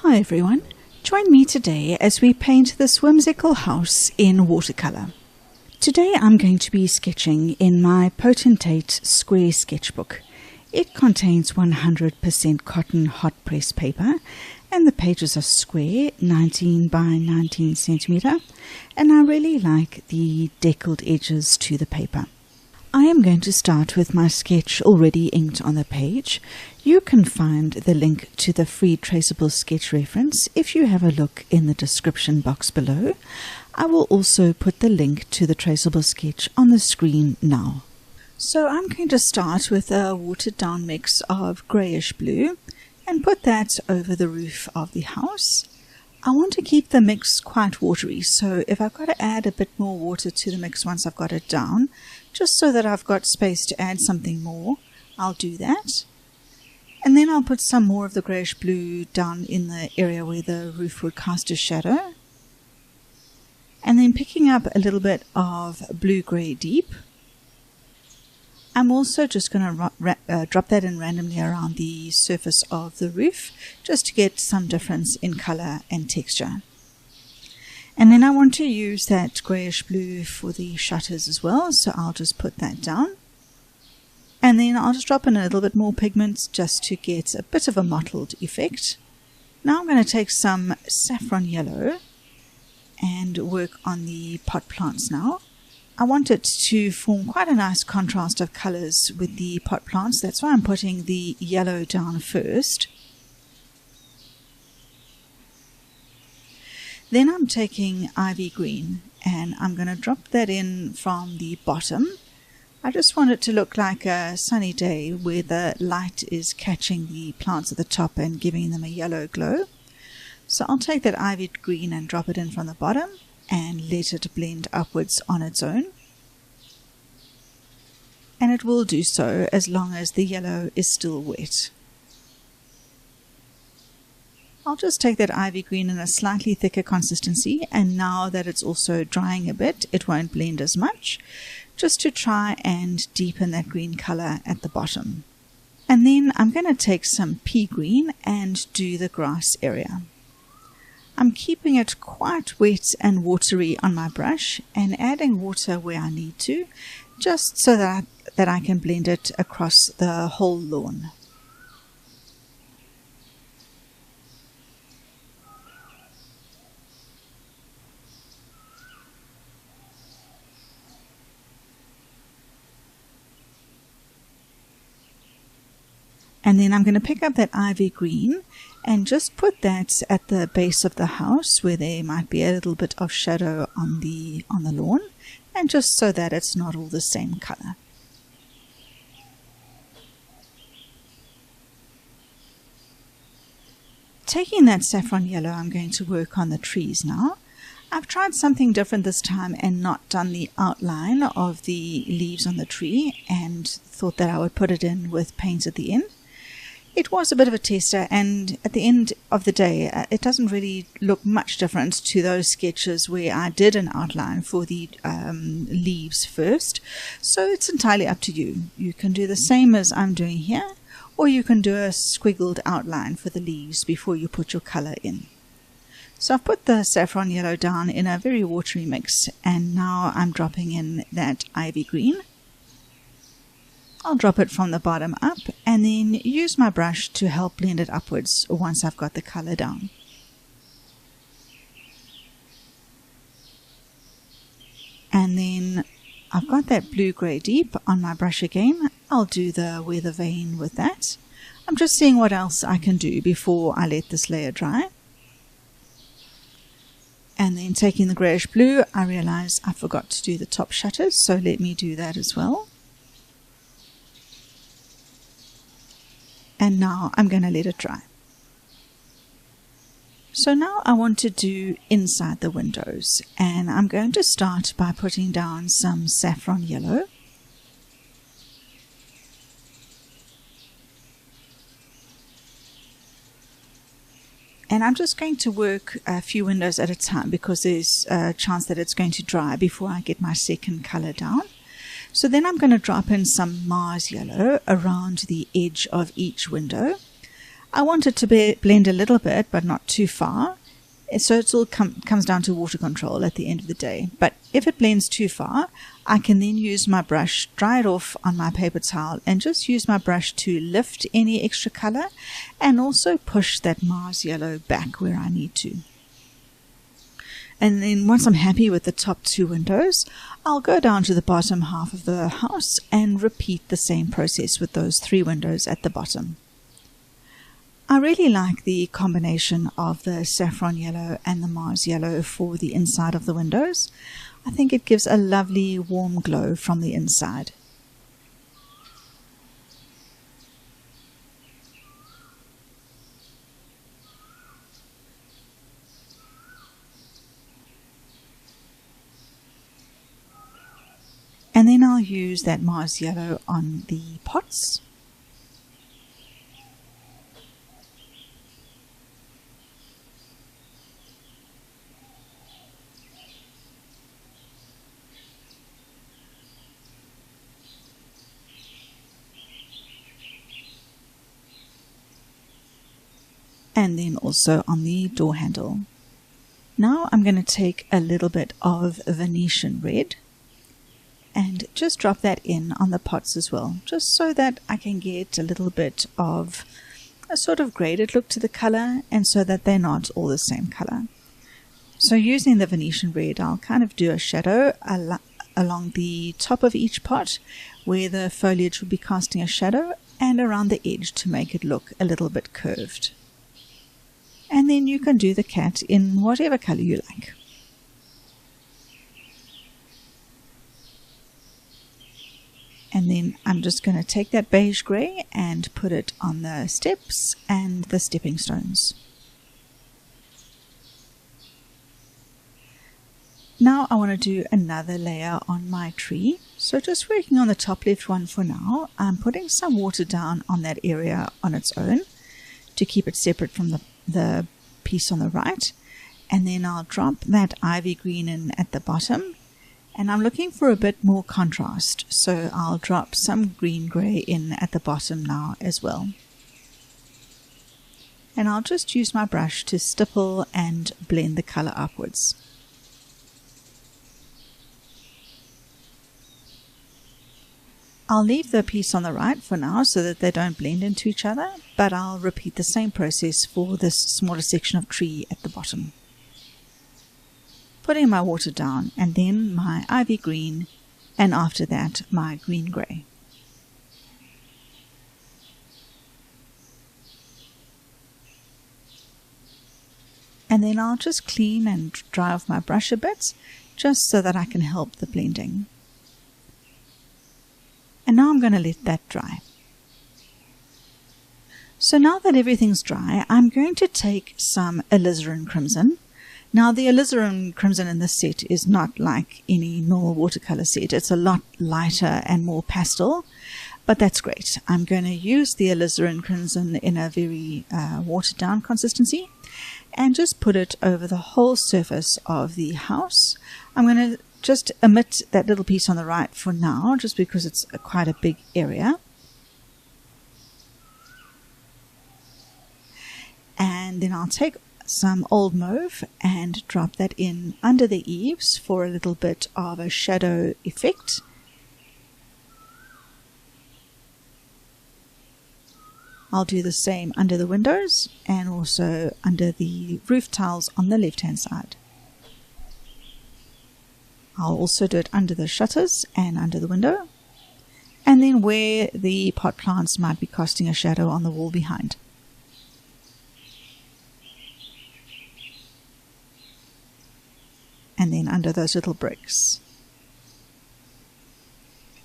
Hi everyone, join me today as we paint this whimsical house in watercolor. Today I'm going to be sketching in my Potentate square sketchbook. It contains 100% cotton hot press paper and the pages are square, 19 by 19 centimeter, and I really like the deckled edges to the paper. I am going to start with my sketch already inked on the page. You can find the link to the free Traceable sketch reference if you have a look in the description box below. I will also put the link to the Traceable sketch on the screen now. So I'm going to start with a watered down mix of greyish blue and put that over the roof of the house. I want to keep the mix quite watery, so if I've got to add a bit more water to the mix once I've got it down, just so that I've got space to add something more, I'll do that. And then I'll put some more of the greyish blue down in the area where the roof would cast a shadow. And then picking up a little bit of blue-grey deep. I'm also just going to drop that in randomly around the surface of the roof, just to get some difference in colour and texture. And then I want to use that greyish blue for the shutters as well, so I'll just put that down. And then I'll just drop in a little bit more pigment just to get a bit of a mottled effect. Now I'm going to take some saffron yellow and work on the pot plants now. I want it to form quite a nice contrast of colours with the pot plants. That's why I'm putting the yellow down first. Then I'm taking ivy green and I'm going to drop that in from the bottom. I just want it to look like a sunny day where the light is catching the plants at the top and giving them a yellow glow. So I'll take that ivy green and drop it in from the bottom and let it blend upwards on its own. And it will do so as long as the yellow is still wet. I'll just take that ivy green in a slightly thicker consistency, and now that it's also drying a bit, it won't blend as much, just to try and deepen that green color at the bottom. And then I'm going to take some pea green and do the grass area. I'm keeping it quite wet and watery on my brush and adding water where I need to, just so that I can blend it across the whole lawn. And then I'm going to pick up that ivy green and just put that at the base of the house where there might be a little bit of shadow on the lawn, and just so that it's not all the same color. Taking that saffron yellow, I'm going to work on the trees now. I've tried something different this time and not done the outline of the leaves on the tree, and thought that I would put it in with paint at the end. It was a bit of a tester, and at the end of the day it doesn't really look much different to those sketches where I did an outline for the leaves first, so it's entirely up to you. You can do the same as I'm doing here, or you can do a squiggled outline for the leaves before you put your colour in. So I've put the saffron yellow down in a very watery mix, and now I'm dropping in that ivy green. I'll drop it from the bottom up and then use my brush to help blend it upwards once I've got the colour down. And then I've got that blue-grey deep on my brush again. I'll do the weather vane with that. I'm just seeing what else I can do before I let this layer dry. And then taking the greyish blue, I realise I forgot to do the top shutters, so let me do that as well. And now I'm going to let it dry. So now I want to do inside the windows, and I'm going to start by putting down some saffron yellow. And I'm just going to work a few windows at a time because there's a chance that it's going to dry before I get my second colour down. So then I'm going to drop in some Mars yellow around the edge of each window. I want it to blend a little bit, but not too far. So it all comes down to water control at the end of the day. But if it blends too far, I can then use my brush, dry it off on my paper towel, and just use my brush to lift any extra color and also push that Mars yellow back where I need to. And then once I'm happy with the top 2 windows, I'll go down to the bottom half of the house and repeat the same process with those 3 windows at the bottom. I really like the combination of the saffron yellow and the Mars yellow for the inside of the windows. I think it gives a lovely warm glow from the inside. And then I'll use that Mars yellow on the pots. And then also on the door handle. Now I'm going to take a little bit of Venetian red and just drop that in on the pots as well, just so that I can get a little bit of a sort of graded look to the color and so that they're not all the same color. So using the Venetian red, I'll kind of do a shadow along the top of each pot where the foliage will be casting a shadow, and around the edge to make it look a little bit curved. And then you can do the cat in whatever color you like. And then I'm just going to take that beige grey and put it on the steps and the stepping stones. Now I want to do another layer on my tree. So just working on the top left one for now, I'm putting some water down on that area on its own to keep it separate from the piece on the right. And then I'll drop that ivy green in at the bottom. And I'm looking for a bit more contrast, so I'll drop some green grey in at the bottom now as well. And I'll just use my brush to stipple and blend the colour upwards. I'll leave the piece on the right for now so that they don't blend into each other, but I'll repeat the same process for this smaller section of tree at the bottom. Putting my water down, and then my ivy green, and after that my green grey. And then I'll just clean and dry off my brush a bit, just so that I can help the blending. And now I'm going to let that dry. So now that everything's dry, I'm going to take some alizarin crimson. Now the alizarin crimson in this set is not like any normal watercolor set. It's a lot lighter and more pastel, but that's great. I'm going to use the alizarin crimson in a very watered down consistency and just put it over the whole surface of the house. I'm going to just omit that little piece on the right for now, just because it's quite a big area. And then I'll take some old mauve and drop that in under the eaves for a little bit of a shadow effect. I'll do the same under the windows and also under the roof tiles on the left hand side. I'll also do it under the shutters and under the window, and then where the pot plants might be casting a shadow on the wall behind. And then under those little bricks.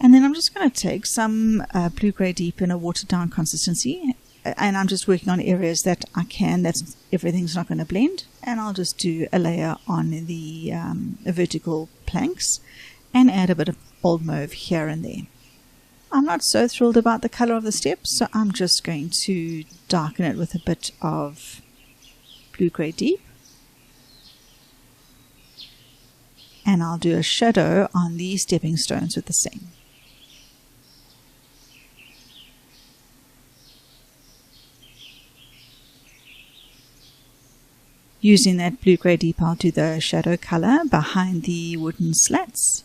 And then I'm just going to take some blue-grey deep in a watered down consistency, and I'm just working on areas that I can, everything's not going to blend, and I'll just do a layer on the vertical planks and add a bit of old mauve here and there. I'm not so thrilled about the color of the steps, so I'm just going to darken it with a bit of blue-grey deep. And I'll do a shadow on the stepping stones with the same. Using that blue-grey deep, I'll do the shadow color behind the wooden slats.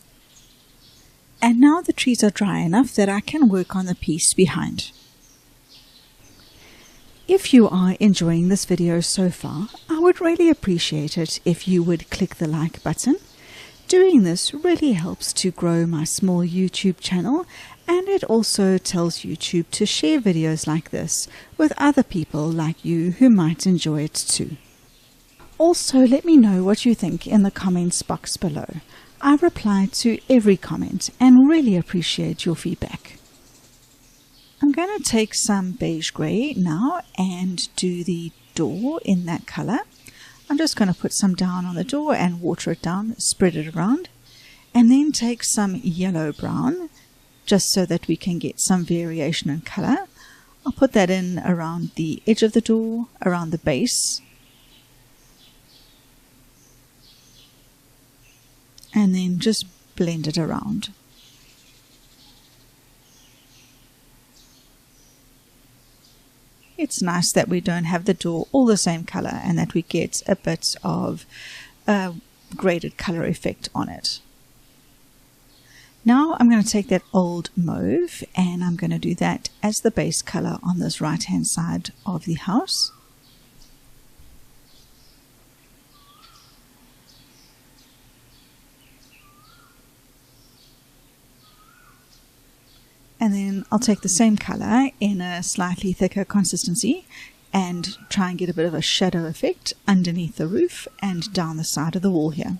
And now the trees are dry enough that I can work on the piece behind. If you are enjoying this video so far, I would really appreciate it if you would click the like button. Doing this really helps to grow my small YouTube channel, and it also tells YouTube to share videos like this with other people like you who might enjoy it too. Also, let me know what you think in the comments box below. I reply to every comment and really appreciate your feedback. I'm going to take some beige grey now and do the door in that color. I'm just going to put some down on the door and water it down, spread it around, and then take some yellow brown just so that we can get some variation in color. I'll put that in around the edge of the door, around the base, and then just blend it around. It's nice that we don't have the door all the same color and that we get a bit of a graded color effect on it. Now I'm going to take that old mauve and I'm going to do that as the base color on this right hand side of the house. And then I'll take the same color in a slightly thicker consistency and try and get a bit of a shadow effect underneath the roof and down the side of the wall here.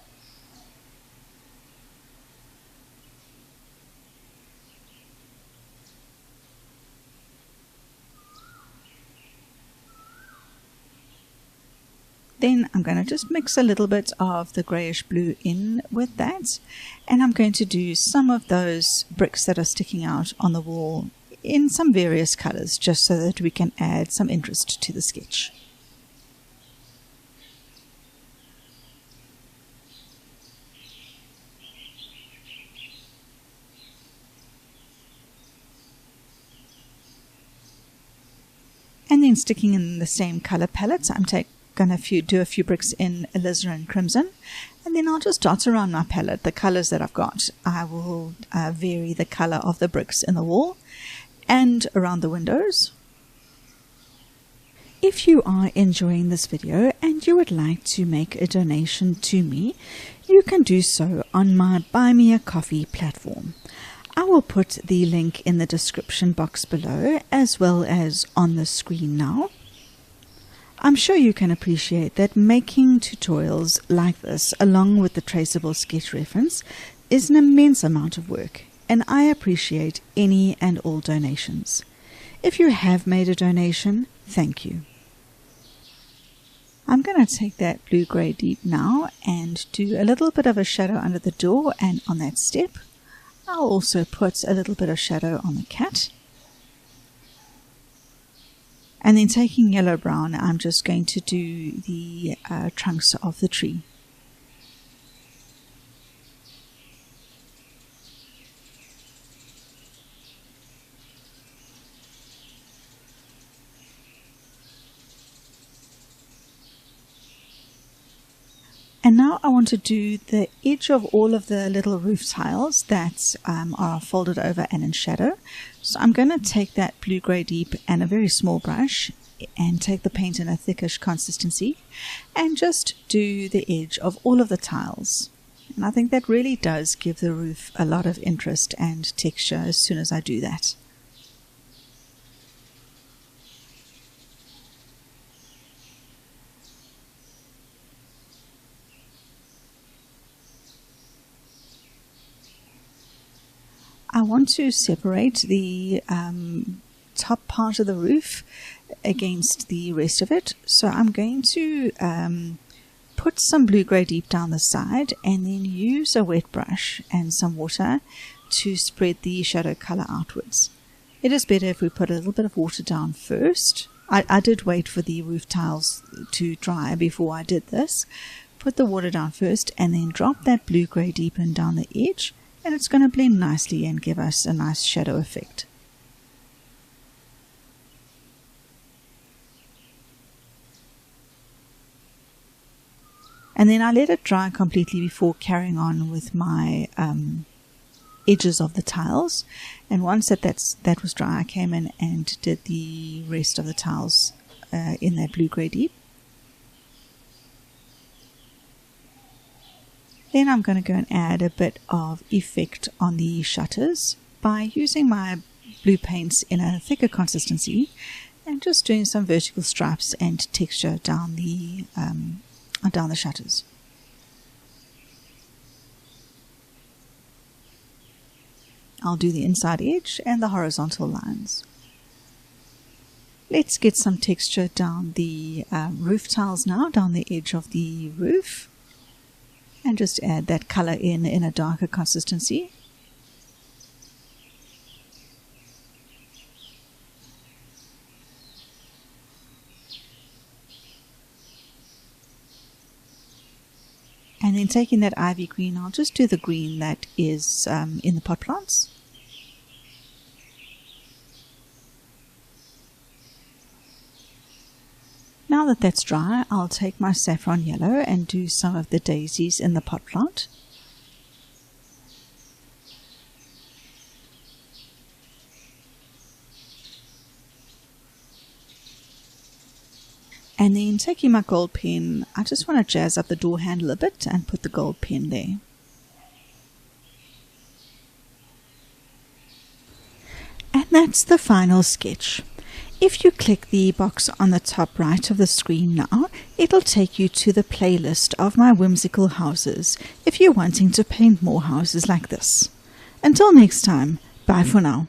Then I'm going to just mix a little bit of the greyish blue in with that, and I'm going to do some of those bricks that are sticking out on the wall in some various colours just so that we can add some interest to the sketch. And then sticking in the same colour palette, I'm going to do a few bricks in alizarin crimson, and then I'll just dot around my palette the colors that I've got. I will vary the color of the bricks in the wall and around the windows. If you are enjoying this video and you would like to make a donation to me, you can do so on my Buy Me a Coffee platform. I will put the link in the description box below as well as on the screen now. I'm sure you can appreciate that making tutorials like this, along with the traceable sketch reference, is an immense amount of work, and I appreciate any and all donations. If you have made a donation, thank you. I'm going to take that blue-grey deep now and do a little bit of a shadow under the door and on that step. I'll also put a little bit of shadow on the cat. And then taking yellow brown, I'm just going to do the trunks of the tree. And now I want to do the edge of all of the little roof tiles that are folded over and in shadow. So I'm going to take that blue-grey deep and a very small brush and take the paint in a thickish consistency and just do the edge of all of the tiles. And I think that really does give the roof a lot of interest and texture as soon as I do that. I want to separate the top part of the roof against the rest of it, so I'm going to put some blue-grey deep down the side and then use a wet brush and some water to spread the shadow color outwards. It is better if we put a little bit of water down first. I did wait for the roof tiles to dry before I did this. Put the water down first and then drop that blue-grey deep in down the edge, and it's going to blend nicely and give us a nice shadow effect. And then I let it dry completely before carrying on with my edges of the tiles. And once that was dry, I came in and did the rest of the tiles in that blue-grey deep. Then I'm going to go and add a bit of effect on the shutters by using my blue paints in a thicker consistency and just doing some vertical stripes and texture down the shutters. I'll do the inside edge and the horizontal lines. Let's get some texture down the roof tiles now, down the edge of the roof. And just add that color in a darker consistency. And then taking that ivy green, I'll just do the green that is in the pot plants. Now that that's dry, I'll take my saffron yellow and do some of the daisies in the pot plant. And then taking my gold pen, I just want to jazz up the door handle a bit and put the gold pen there. And that's the final sketch. If you click the box on the top right of the screen now, it'll take you to the playlist of my whimsical houses if you're wanting to paint more houses like this. Until next time, bye for now.